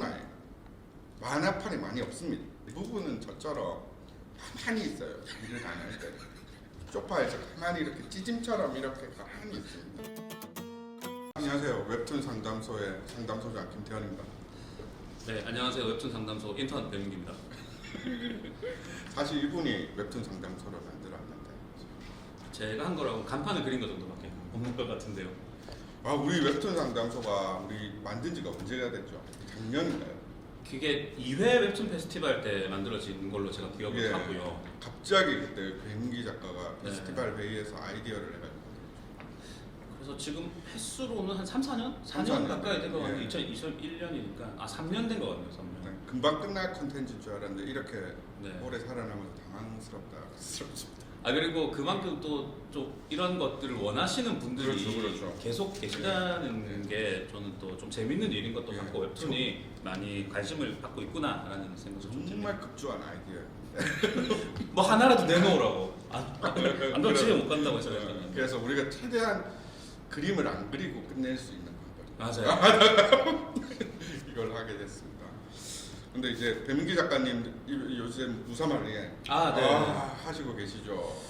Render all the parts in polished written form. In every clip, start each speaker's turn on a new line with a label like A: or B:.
A: 만화에 만화판이 많이 없습니다. 대부분은 저처럼 가만히 있어요. 일을 안 할 때 소파에서 가만히 이렇게 찌짐처럼 이렇게 가만히 있습니다. 안녕하세요. 웹툰 상담소의 상담소장 김태현입니다.
B: 네, 안녕하세요. 웹툰 상담소 인턴 배민기입니다.
A: 사실 이분이 웹툰 상담소를 만들었는데
B: 제가 한 거라고 간판을 그린 거 정도밖에 없는 것 같은데요.
A: 우리 웹툰 상담소가 우리 만든 지가 언제가 됐죠? 작년인가요?
B: 그게 2회 웹툰 페스티벌 때 만들어진 걸로 제가 기억을 하고요.
A: 갑자기 그때 배민기 작가가
B: 네.
A: 페스티벌 회의에서 아이디어를 해가지고
B: 그래서 지금 횟수로는 한 3, 4년?
A: 3,
B: 4년
A: 4년.
B: 가까이 된 것 같아요.
A: 예.
B: 2021년이니까 3년 된 것 같네요. 3년.
A: 금방 끝날 콘텐츠인 줄 알았는데 이렇게
B: 네.
A: 오래 살아남아서 당황스럽습니다.
B: 그리고 그만큼 또 좀 이런 것들을 원하시는 분들이
A: 그렇죠.
B: 계속 계시다는 게 저는 또 좀 재밌는 일인 것도
A: 예.
B: 같고 웹툰이 많이 관심을 받고 있구나라는 생각이 좀 듭니다.
A: 정말 급조한 아이디어예요.
B: 뭐 하나라도 내놓으라고 안 그러면 집에 못 간다고 해서 그랬잖아요.
A: 그래서 우리가 최대한 그림을 안 그리고 끝낼 수 있는 방법.
B: 맞아요.
A: 이걸 하게 됐습니다. 근데 이제 배민기 작가님 요즘 무사말리에
B: 네.
A: 하시고 계시죠.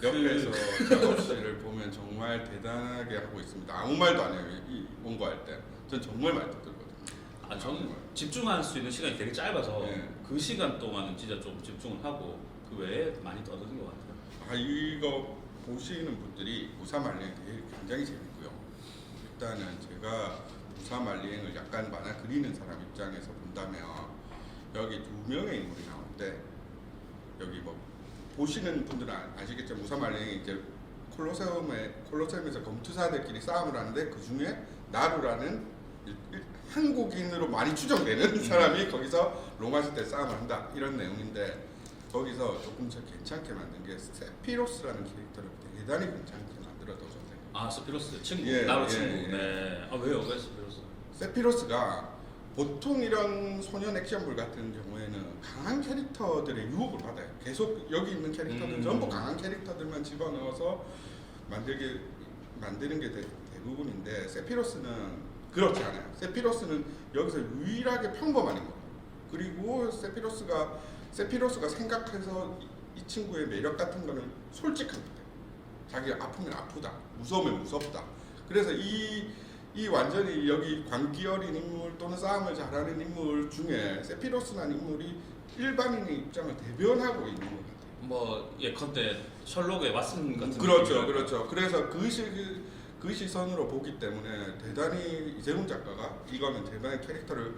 A: 옆에서 작업실을 보면 정말 대단하게 하고 있습니다. 아무 말도 안 해요. 이 원고할 때. 전 정말 말도 들거든요.
B: 저는 집중할 수 있는 시간이 되게 짧아서
A: 네.
B: 그 시간 동안은 진짜 좀 집중을 하고 그 외에 많이 떠드는 것 같아요.
A: 이거 보시는 분들이 무사말리행 되게 굉장히 재밌고요. 일단은 제가 무사말리행을 약간 만화 그리는 사람 입장에서 본다면 여기 2명의 인물이 나오는데 여기 뭐 보시는 분들은 아시겠죠. 무사말리행이 이제 콜로세움에서 검투사들끼리 싸움을 하는데 그 중에 나루라는 한국인으로 많이 추정되는 사람이 거기서 로마 시대 싸움을 한다 이런 내용인데 거기서 조금 더 괜찮게 만든 게 세피로스라는 캐릭터를 대단히 괜찮게 만들어둬서
B: 스피로스 친구,
A: 예,
B: 나루
A: 예,
B: 친구.
A: 예.
B: 네. 왜요? 왜 스피로스?
A: 세피로스가 보통 이런 소년 액션물 같은 경우에는 강한 캐릭터들의 유혹을 받아요. 계속 여기 있는 캐릭터들 전부 강한 캐릭터들만 집어넣어서 만드는 게 대부분인데 세피로스는 그렇지 않아요. 세피로스는 여기서 유일하게 평범한 인물. 그리고 세피로스가 생각해서 이 친구의 매력 같은 거는 솔직합니다. 자기가 아프면 아프다, 무서우면 무섭다. 그래서 이 완전히 여기 광기 어린 인물 또는 싸움을 잘하는 인물 중에 세피로스라는 인물이 일반인의 입장을 대변하고 있는 것 같아요.
B: 뭐 예컨대 셜록의 왓슨 같은.
A: 그렇죠. 그래서 그 시선으로 보기 때문에 대단히 이재훈 작가가 이거는 대단히 캐릭터를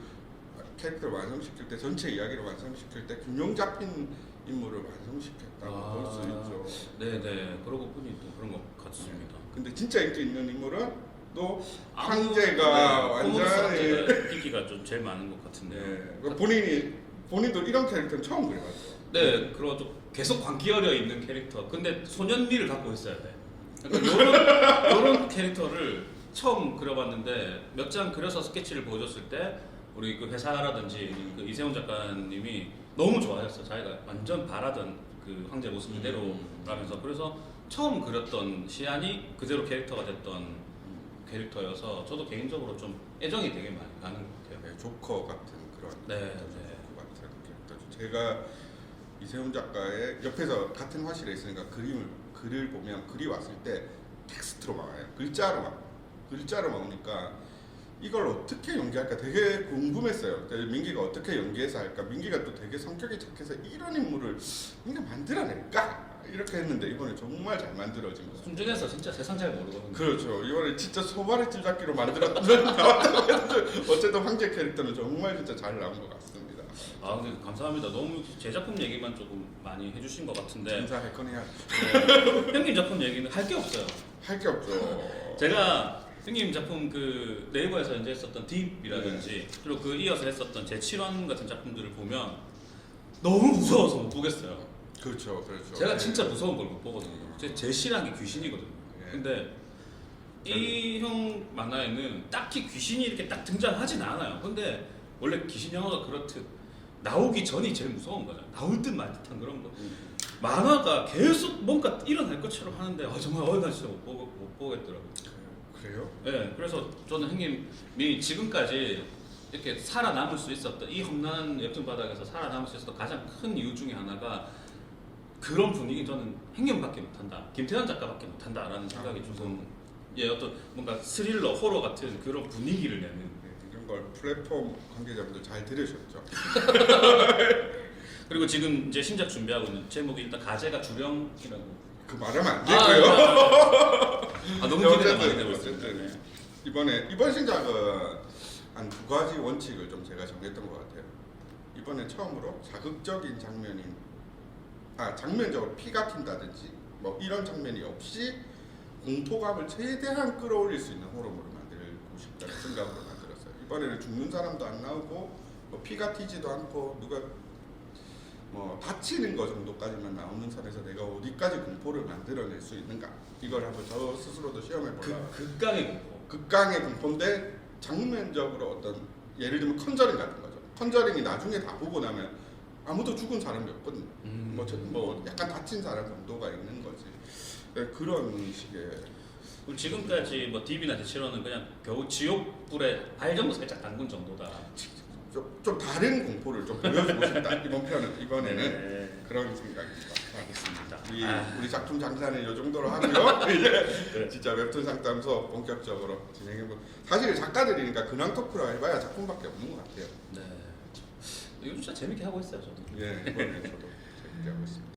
A: 완성시킬 때 전체 이야기를 완성시킬 때 균형 잡힌 인물을 완성시켰다고 볼 수 있죠.
B: 네네. 그러고 보니 또 그런 것 같습니다.
A: 근데 진짜 인기 있는 인물은 또
B: 황제가
A: 황제가 완전히
B: 인기가 좀 제일 많은 것 같은데요.
A: 본인도 이런 캐릭터는 처음 그려봤죠.
B: 네, 그리고 좀 계속 광기 어려 있는 캐릭터. 근데 소년미를 갖고 있어야 돼. 그러니까 이런 캐릭터를 처음 그려봤는데 몇 장 그려서 스케치를 보여줬을 때 우리 그 회사라든지 그 이세훈 작가님이 너무 좋아했어요. 자기가 완전 바라던 그 황제 모습 그대로라면서 그래서 처음 그렸던 시안이 그대로 캐릭터가 됐던 캐릭터여서 저도 개인적으로 좀 애정이 되게 많이 가는 것 같아요.
A: 네, 조커 같은 그런 조커 같은 캐릭터죠. 제가 이세훈 작가의 옆에서 같은 화실에 있으니까 글을 보면 글이 왔을 때 텍스트로 막아요. 글자로 막으니까 이걸 어떻게 연기할까 되게 궁금했어요. 민기가 어떻게 연기해서 할까. 민기가 또 되게 성격이 착해서 이런 인물을 민기가 만들어낼까 이렇게 했는데 이번에 정말 잘 만들어진 거죠.
B: 순중에서 진짜 세상 잘 모르거든요.
A: 그렇죠. 이번에 진짜 소발의 찔잡기로 나왔다고 해도 어쨌든 황제 캐릭터는 정말 진짜 잘 나온 것 같습니다.
B: 근데 감사합니다. 너무 제 작품 얘기만 조금 많이 해주신 것 같은데.
A: 진짜 해커니야.
B: 형님 작품 얘기는 할 게 없어요.
A: 할 게 없죠.
B: 제가 형님 작품 그 네이버에서 연재했었던 딥이라든지 그리고 그 이어서 했었던 제 7원 같은 작품들을 보면 너무 무서워서 못 보겠어요.
A: 그렇죠.
B: 제가 진짜 무서운 걸 못 보거든요. 제 싫어하는 게 귀신이거든요. 근데 이 형 만화에는 딱히 귀신이 이렇게 딱 등장하진 않아요. 근데 원래 귀신 영화가 그렇듯 나오기 전이 제일 무서운 거잖아요. 나올 듯 말 듯한 그런 거. 만화가 계속 뭔가 일어날 것처럼 하는데 정말 나 진짜 못 보겠더라고요.
A: 그래요?
B: 네, 그래서 저는 형님이 지금까지 이렇게 살아남을 수 있었던 이 험난한 웹툰 바닥에서 살아남을 수 있었던 가장 큰 이유 중에 하나가 그런 분위기 저는 행님밖에 못한다, 김태현 작가밖에 못한다라는 생각이 조금 어떤 뭔가 스릴러, 호러 같은 그런 분위기를 내는
A: 이런 걸 플랫폼 관계자분들 잘 들으셨죠?
B: 그리고 지금 이제 신작 준비하고 있는 제목이 일단 가제가 주령이라고.
A: 그 말하면 안 되고요.
B: 너무 기대가 많이 되고 있습니다. 네.
A: 이번 신작은 한 두 가지 원칙을 좀 제가 정했던 것 같아요. 이번에 처음으로 자극적인 장면적으로 피가 튄다든지 뭐 이런 장면이 없이 공포감을 최대한 끌어올릴 수 있는 호러물을 만들고 싶다는 생각으로 만들었어요. 이번에는 죽는 사람도 안 나오고 뭐 피가 튀지도 않고 누가 뭐 다치는 거 정도까지만 나오는 선에서 내가 어디까지 공포를 만들어낼 수 있는가, 이걸 한번 저 스스로도 시험해보라.
B: 극강의 공포.
A: 극강의 공포인데 장면적으로 어떤 예를 들면 컨저링 같은 거죠. 컨저링이 나중에 다 보고 나면 아무도 죽은 사람이 없거든요. 뭐 약간 다친 사람 정도가 있는 거지. 네, 그런 식의.
B: 그리고 지금까지 뭐 DB나 대치로는 그냥 겨우 지옥불에 발 정도 살짝 담근 정도다.
A: 좀 다른 공포를 좀 보여주고 싶다. 이번에는
B: 네.
A: 그런 생각입니다.
B: 알겠습니다.
A: 우리 작품 장사는 이 정도로 하고요. 이제 진짜 웹툰 상담소 본격적으로 진행해보. 사실 작가들이니까 근황 토크를 해봐야 작품밖에 없는 것 같아요.
B: 네. 이거 진짜 재밌게 하고 있어요, 저도.
A: 예, 이번에 저도 재밌게 하고 있습니다.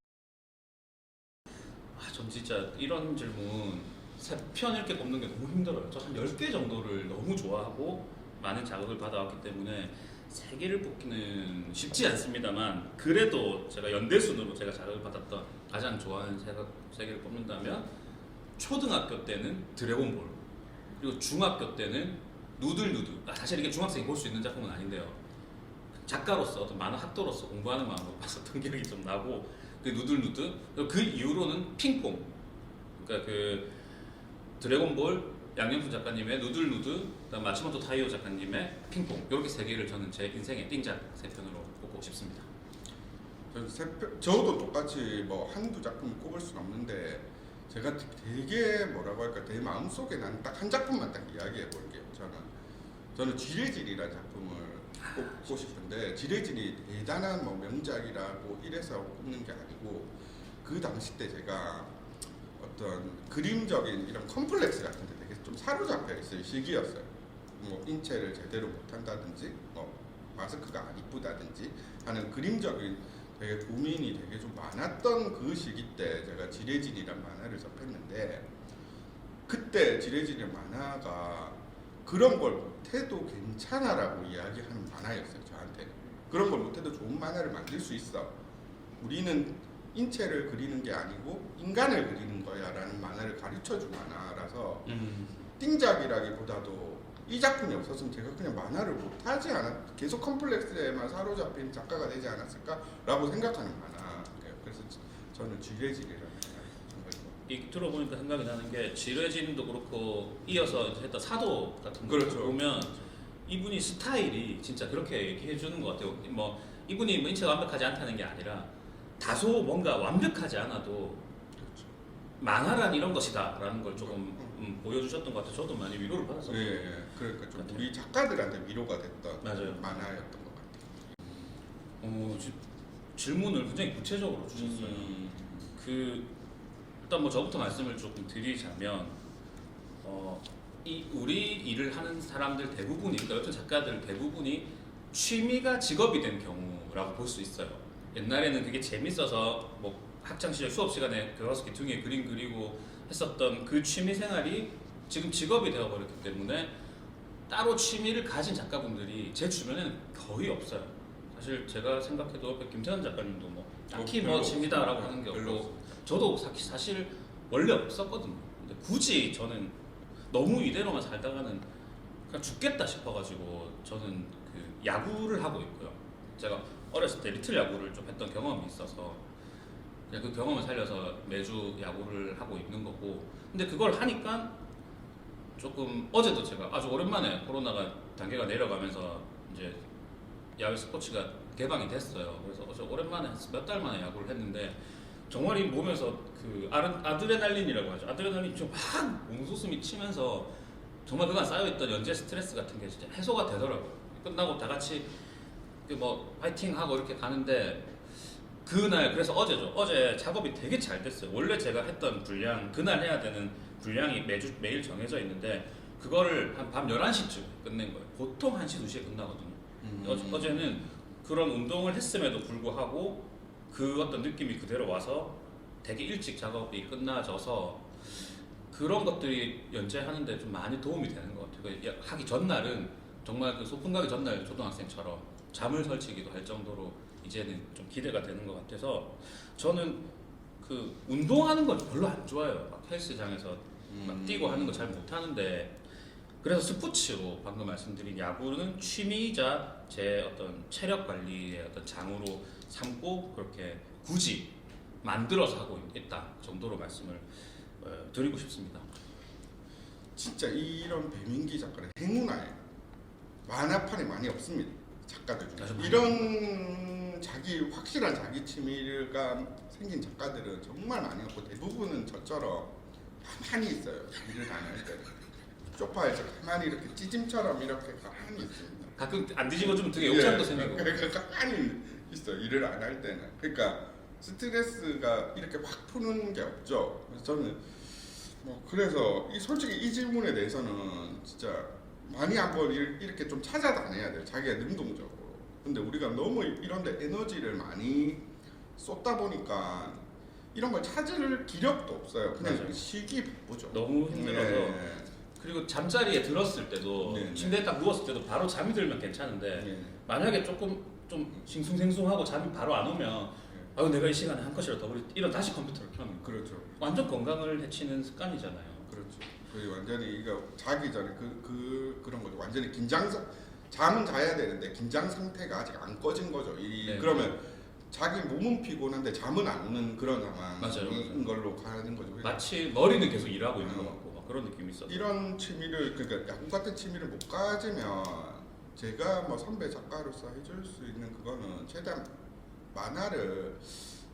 B: 전 진짜 이런 질문 3편 이렇게 뽑는 게 너무 힘들어요. 저 한 10개 정도를 너무 좋아하고 많은 자극을 받아왔기 때문에 3개를 뽑기는 쉽지 않습니다만, 그래도 제가 연대순으로 제가 자극을 받았던 가장 좋아하는 3개를 뽑는다면 초등학교 때는 드래곤볼, 그리고 중학교 때는 누들누들. 사실 이게 중학생이 볼 수 있는 작품은 아닌데요, 작가로서 어떤 만화 학도로서 공부하는 마음으로 봤었던 기억이 좀 나고, 그 누들누들, 그리고 그 이후로는 핑퐁, 그러니까 그 드래곤볼 양념순 작가님의 누들누들, 그다음 마츠모토 타이오 작가님의 핑퐁, 이렇게 3개를 저는 제 인생의 띵작 3편으로 꼽고 싶습니다.
A: 저도 똑같이 뭐 한두 작품 꼽을 수는 없는데, 제가 되게 뭐라고 할까, 내 마음속에 난 딱 한 작품만 딱 이야기해 볼게요. 저는 지뢰질이라는 작품을 꼽고 싶은데, 지뢰질이 대단한 뭐 명작이라고 이래서 꼽는 게 아니고, 그 당시 때 제가 어떤 그림적인 이런 컴플렉스 같은 데 되게 좀 사로잡혀 있을 시기였어요. 뭐 인체를 제대로 못한다든지, 뭐 마스크가 안 이쁘다든지 하는 그림적인 되게 고민이 되게 좀 많았던 그 시기 때 제가 지뢰진이란 만화를 접했는데, 그때 지뢰진의 만화가 그런 걸 못해도 괜찮아라고 이야기하는 만화였어요. 저한테는 그런 걸 못해도 좋은 만화를 만들 수 있어, 우리는 인체를 그리는 게 아니고 인간을 그리는 거야 라는 만화를 가르쳐준 만화라서 띵작이라기보다도 이 작품이 없었으면 제가 그냥 만화를 못하지 않았, 계속 컴플렉스에만 사로잡힌 작가가 되지 않았을까라고 생각하는 만화예요. 그래서 저는 지뢰질이라는 정말
B: 이 들어보니까 생각이 나는 게, 지뢰진도 그렇고 이어서 했던 사도 같은 거
A: 그렇죠.
B: 보면 이분이 스타일이 진짜 그렇게 얘기해 주는 것 같아요. 뭐 이분이 뭐 인체가 완벽하지 않다는 게 아니라 다소 뭔가 완벽하지 않아도
A: 그렇죠.
B: 만화란 이런 것이다 라는 걸 조금 보여주셨던 것 같아요. 저도 많이 위로를 받았었어요.
A: 예, 그러니까 좀 우리 작가들한테 위로가 됐던
B: 맞아요.
A: 만화였던 것 같아요.
B: 질문을 굉장히 구체적으로 주셨어요. 그 일단 뭐 저부터 말씀을 조금 드리자면, 이 우리 일을 하는 사람들 대부분이, 그러니까 어떤 작가들 대부분이 취미가 직업이 된 경우라고 볼 수 있어요. 옛날에는 그게 재밌어서 뭐 학창 시절 수업 시간에 교과서 기퉁이에 그림 그리고 했었던 그 취미 생활이 지금 직업이 되어버렸기 때문에 따로 취미를 가진 작가분들이 제 주변에는 거의 없어요. 사실 제가 생각해도 김태현 작가님도 뭐 딱히 뭐 취미다라고 하는 게 없고, 저도 사실 원래 없었거든요. 근데 굳이 저는 너무 이대로만 살다가는 그냥 죽겠다 싶어가지고 저는 그 야구를 하고 있고요. 제가 어렸을 때 리틀 야구를 좀 했던 경험이 있어서 그냥 그 경험을 살려서 매주 야구를 하고 있는 거고, 근데 그걸 하니까 조금 어제도 제가 아주 오랜만에 코로나가 단계가 내려가면서 이제 야외 스포츠가 개방이 됐어요. 그래서 어제 오랜만에 몇 달 만에 야구를 했는데, 정말 이 몸에서 그 아드레날린이라고 하죠. 아드레날린이 좀 막 옹수숨이 치면서 정말 그간 쌓여있던 연재 스트레스 같은 게 진짜 해소가 되더라고요. 끝나고 다 같이 그 뭐 파이팅 하고 이렇게 가는데 그날 그래서 어제죠. 어제 작업이 되게 잘 됐어요. 원래 제가 했던 분량 그날 해야 되는 분량이 매일 정해져 있는데 그거를 한 밤 11시쯤 끝낸 거예요. 보통 1시, 2시에 끝나거든요. 어제는 그런 운동을 했음에도 불구하고 그 어떤 느낌이 그대로 와서 되게 일찍 작업이 끝나져서 그런 것들이 연재하는데 좀 많이 도움이 되는 것 같아요. 하기 전날은 정말 그 소풍 가기 전날 초등학생처럼 잠을 설치기도 할 정도로 이제는 좀 기대가 되는 것 같아서 저는 그 운동하는 걸 별로 안 좋아해요. 막 헬스장에서 막 뛰고 하는 거 잘 못하는데 그래서 스포츠로 방금 말씀드린 야구는 취미이자 제 어떤 체력 관리의 어떤 장으로 삼고 그렇게 굳이 만들어서 하고 있다 정도로 말씀을 드리고 싶습니다.
A: 진짜 이런 배민기 작가는 행운아예요. 만화판에 많이 없습니다. 작가들 중에 이런 확실한 자기 취미가 생긴 작가들은 정말 많이 없고 대부분은 저처럼 가만히 있어요. 일을 안 할 때 소파에서 가만히 이렇게 찌짐처럼 이렇게 가만히 있습니다.
B: 가끔 안 뒤집어주면 되게 욕심도 생기고.
A: 그러니까 가만히 있어요. 일을 안 할 때는. 그러니까 스트레스가 이렇게 확 푸는 게 없죠. 그래서 저는 그래서 솔직히 이 질문에 대해서는 진짜 많이 한번 이렇게 좀 찾아다녀야 돼요. 자기가 능동적으로. 근데 우리가 너무 이런데 에너지를 많이 쏟다 보니까 이런 걸 찾을 기력도 없어요. 그냥
B: 맞아요.
A: 쉬기 바쁘죠.
B: 너무 힘들어서.
A: 네.
B: 그리고 잠자리에 들었을 때도
A: 네, 네.
B: 침대에 딱 누웠을 때도 바로 잠이 들면 괜찮은데
A: 네.
B: 만약에 조금 좀 싱숭생숭하고 잠이 바로 안 오면 아유 내가 이 시간에 한 컷이라도 더 이런 다시 컴퓨터를 켜는
A: 그렇죠.
B: 완전 건강을 해치는 습관이잖아요.
A: 그렇죠. 거의 완전히 이거 자기 전에 그런 거죠. 완전히 잠은 자야 되는데 긴장 상태가 아직 안 꺼진 거죠.
B: 네.
A: 그러면 자기 몸은 피곤한데 잠은 안 오는 그런 상황인
B: 맞아요.
A: 걸로 가는 거죠.
B: 마치 머리는 계속 일하고 있는 것 같고 막 그런 느낌이 있어요.
A: 이런 취미를 그러니까 야구 같은 취미를 못 가지면 제가 선배 작가로서 해줄 수 있는 그거는 최대한 만화를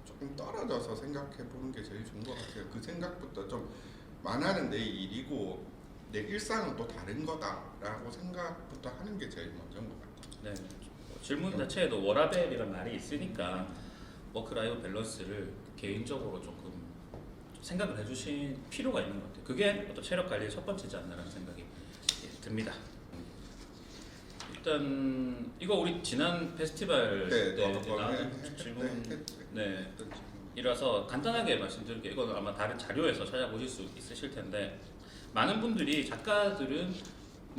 A: 조금 떨어져서 생각해 보는 게 제일 좋은 것 같아요. 그 생각부터 좀 만화는 내 일이고 내 일상은 또 다른 거다라고 생각부터 하는 게 제일 먼저인 것 같아요.
B: 네. 질문 자체에도 워라밸이란 말이 있으니까 워크라이프 밸런스를 개인적으로 조금 생각을 해주신 필요가 있는 것 같아요. 그게 어떤 체력 관리의 첫 번째지 않나라는 생각이 듭니다. 일단 이거 우리 지난 페스티벌 때 나왔던 질문 이라서 간단하게 말씀드릴게요. 이거는 아마 다른 자료에서 찾아보실 수 있으실 텐데 많은 분들이 작가들은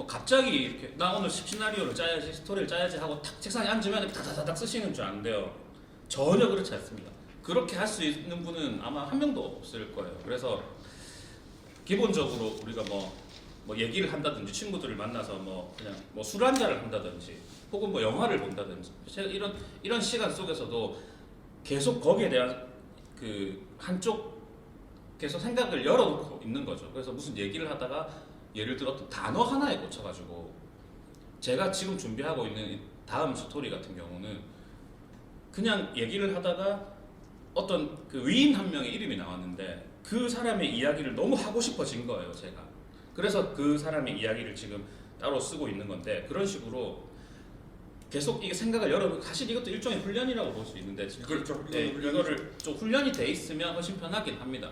B: 갑자기 이렇게 나 오늘 시나리오를 짜야지 스토리를 짜야지 하고 탁 책상에 앉으면 다다다닥 쓰시는 줄 아는데요. 전혀 그렇지 않습니다. 그렇게 할 수 있는 분은 아마 한 명도 없을 거예요. 그래서 기본적으로 우리가 얘기를 한다든지 친구들을 만나서 그냥 술 한 잔을 한다든지 혹은 영화를 본다든지 이런 시간 속에서도 계속 거기에 대한 그 한쪽 계속 생각을 열어놓고 있는 거죠. 그래서 무슨 얘기를 하다가 예를 들어 어떤 단어 하나에 꽂혀가지고 제가 지금 준비하고 있는 다음 스토리 같은 경우는 그냥 얘기를 하다가 어떤 그 위인 한 명의 이름이 나왔는데 그 사람의 이야기를 너무 하고 싶어진 거예요, 제가. 그래서 그 사람의 이야기를 지금 따로 쓰고 있는 건데 그런 식으로 계속 이게 생각을 열어놓고 사실 이것도 일종의 훈련이라고 볼 수 있는데
A: 그렇죠.
B: 이거를 좀 훈련이 돼 있으면 훨씬 편하긴 합니다.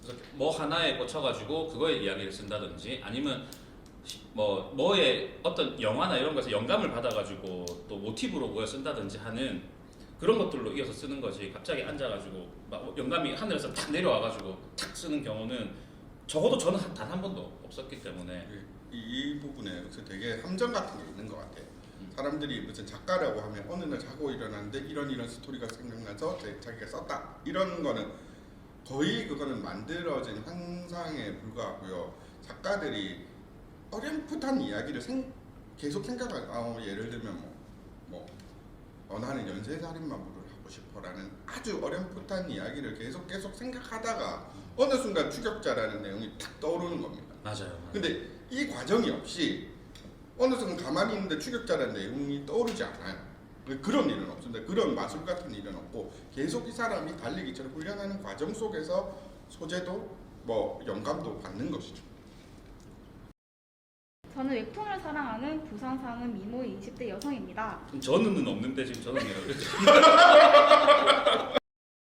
B: 그래서 하나에 꽂혀가지고 그거의 이야기를 쓴다든지 아니면 뭐의 어떤 영화나 이런 거에서 영감을 받아가지고 또 모티브로 뭐에 쓴다든지 하는 그런 것들로 이어서 쓰는 거지 갑자기 앉아가지고 영감이 하늘에서 탁 내려와가지고 탁 쓰는 경우는 적어도 저는 단 한 번도 없었기 때문에
A: 이 부분에 되게 함정 같은 게 있는 것 같아요. 사람들이 무슨 작가라고 하면 어느 날 자고 일어났는데 이런 스토리가 생각나서 자기가 썼다 이런 거는 거의 그거는 만들어진 환상에 불과하고요. 작가들이 어렴풋한 이야기를 계속 생각하고 예를 들면 나는 연쇄살인마물을 하고 싶어라는 아주 어렴풋한 이야기를 계속 생각하다가 어느 순간 추격자라는 내용이 탁 떠오르는 겁니다.
B: 맞아요.
A: 근데 이 과정이 없이 어느 순간 가만히 있는데 추격자라는 내용이 떠오르지 않아요. 그런 일은 없습니다. 그런 마술 같은 일은 없고 계속 이 사람이 달리기처럼 훈련하는 과정 속에서 소재도 영감도 받는 것이죠.
C: 저는 웹툰을 사랑하는 부산 사는 미모의 20대 여성입니다.
B: 저는 없는데 지금 저는 내가 그랬죠.